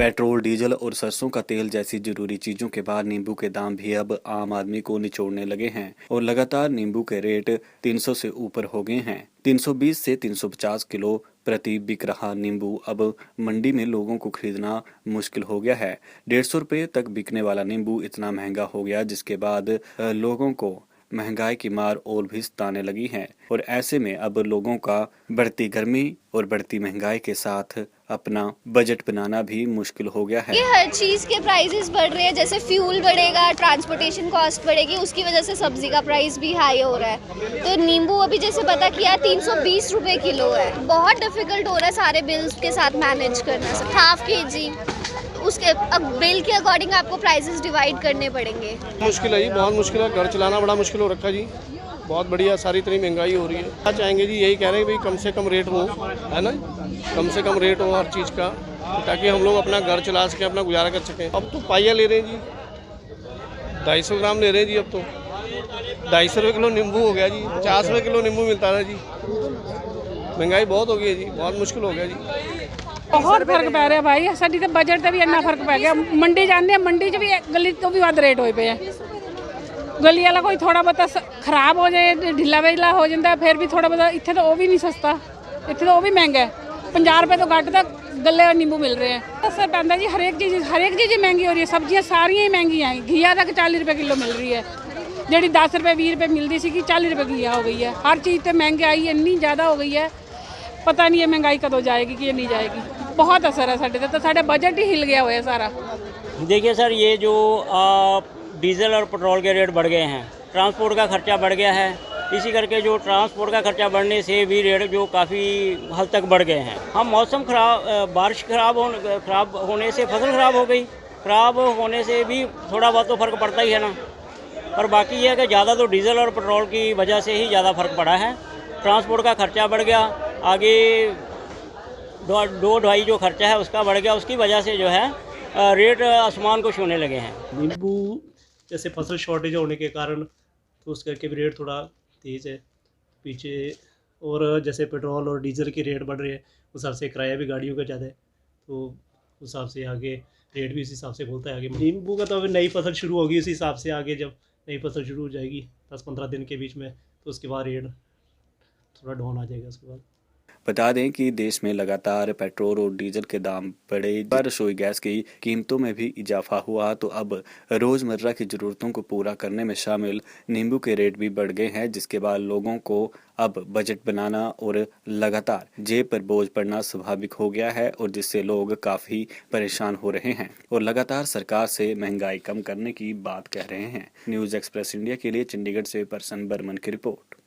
Petrol, diesel और सरसों का तेल जैसी जरूरी चीजों के बाद नींबू के दाम भी अब आम आदमी को निचोड़ने लगे हैं और लगातार नींबू के रेट 300 से ऊपर हो गए हैं। 320 से 350 किलो प्रति बिक रहा नींबू अब मंडी में लोगों को खरीदना मुश्किल हो गया है। 150 रुपए तक बिकने वाला नींबू इतना महंगा हो गया जिसके बाद लोगों को महंगाई की मार और भी सताने लगी है और ऐसे में अब लोगों का बढ़ती गर्मी और बढ़ती महंगाई के साथ अपना बजट बनाना भी मुश्किल हो गया है। ये हर चीज़ के प्राइसेस बढ़ रहे हैं, जैसे फ्यूल बढ़ेगा, ट्रांसपोर्टेशन कॉस्ट बढ़ेगी, उसकी वजह से सब्जी का प्राइस भी हाई हो रहा है। तो नींबू अभी जैसे पता किया 320 रुपए किलो है। बहुत डिफिकल्ट हो रहा है सारे बिल्स के साथ मैनेज करना। हाफ केजी उसके अब बिल के अकॉर्डिंग आपको प्राइसेस डिवाइड करने पड़ेंगे। मुश्किल है जी, बहुत मुश्किल है। घर चलाना बड़ा मुश्किल हो रखा जी। बहुत बढ़िया, सारी इतनी महंगाई हो रही है। क्या चाहेंगे जी, यही कह रहे हैं भाई कम से कम रेट हो, है ना, कम से कम रेट हो हर चीज़ का, ताकि हम लोग अपना घर चला सकें, अपना गुजारा कर सकें। अब तो पाइया ले रहे हैं जी, 250 ग्राम ले रहे हैं जी। अब तो 250 रुपये किलो नींबू हो गया जी। 50 रुपये किलो नींबू मिलता था जी। महंगाई बहुत हो गई है जी, बहुत मुश्किल हो गया जी। बहुत फर्क पै ਰਿਹਾ भाई, साडी ते बजट ते भी इन्ना फर्क पै गया। मंडी जाने मंडी च भी गली तो भी वध रेट होए पे है। गली वाला कोई थोड़ा बहुत खराब हो जाए, ढिला वेला हो जाता, फिर भी थोड़ा बहुत इत्थे तो वो भी नहीं सस्ता, इत्थे तो वो भी महंगा है। 50 रुपए तो घट तक गले नींबू मिल रहे हैं। असर पैंदा जी, हर एक चीज़ महंगी हो रही है। सब्जियां सारियां ही महंगियां हैं। घिया तक 40 रुपए किलो मिल रही है, जी 10 रुपए 20 रुपए मिलती सी 40 रुपए घिया हो गई है। हर चीज़ तो महंगाई इन्नी ज़्यादा हो गई है, पता नहीं है महंगाई कदों जाएगी कि नहीं जाएगी। बहुत असर है साढ़े तो साढ़े बजट ही हिल गया हुआ है सारा। देखिए सर, ये जो डीजल और पेट्रोल के रेट बढ़ गए हैं, ट्रांसपोर्ट का खर्चा बढ़ गया है। इसी करके जो ट्रांसपोर्ट का खर्चा बढ़ने से भी रेट जो काफ़ी हद तक बढ़ गए हैं। हम मौसम बारिश खराब होने से फसल खराब हो गई, खराब होने से भी थोड़ा बहुत तो फ़र्क पड़ता ही है ना। पर बाकी ये है कि ज़्यादा तो डीजल और पेट्रोल की वजह से ही ज़्यादा फ़र्क पड़ा है। ट्रांसपोर्ट का खर्चा बढ़ गया, आगे दो ढाई जो खर्चा है उसका बढ़ गया, उसकी वजह से जो है रेट आसमान को छूने लगे हैं। नींबू जैसे फसल शॉर्टेज होने के कारण तो उस करके भी रेट थोड़ा तेज़ है पीछे, और जैसे पेट्रोल और डीजल के रेट बढ़ रहे हैं उस हिसाब से किराया भी गाड़ियों का ज़्यादा है, तो उस हिसाब से आगे रेट भी उस हिसाब से बोलता है। आगे नींबू का तो अभी नई फसल शुरू होगी, उस हिसाब से आगे जब नई फसल शुरू हो जाएगी 10-15 दिन के बीच में, तो उसके बाद रेट थोड़ा डाउन आ जाएगा उसके बाद। बता दें कि देश में लगातार पेट्रोल और डीजल के दाम बढ़े, रसोई गैस की कीमतों में भी इजाफा हुआ, तो अब रोजमर्रा की जरूरतों को पूरा करने में शामिल नींबू के रेट भी बढ़ गए हैं, जिसके बाद लोगों को अब बजट बनाना और लगातार जेब पर बोझ पड़ना स्वाभाविक हो गया है और जिससे लोग काफी परेशान हो रहे हैं और लगातार सरकार से महंगाई कम करने की बात कह रहे हैं। न्यूज एक्सप्रेस इंडिया के लिए चंडीगढ़ से परसन बर्मन की रिपोर्ट।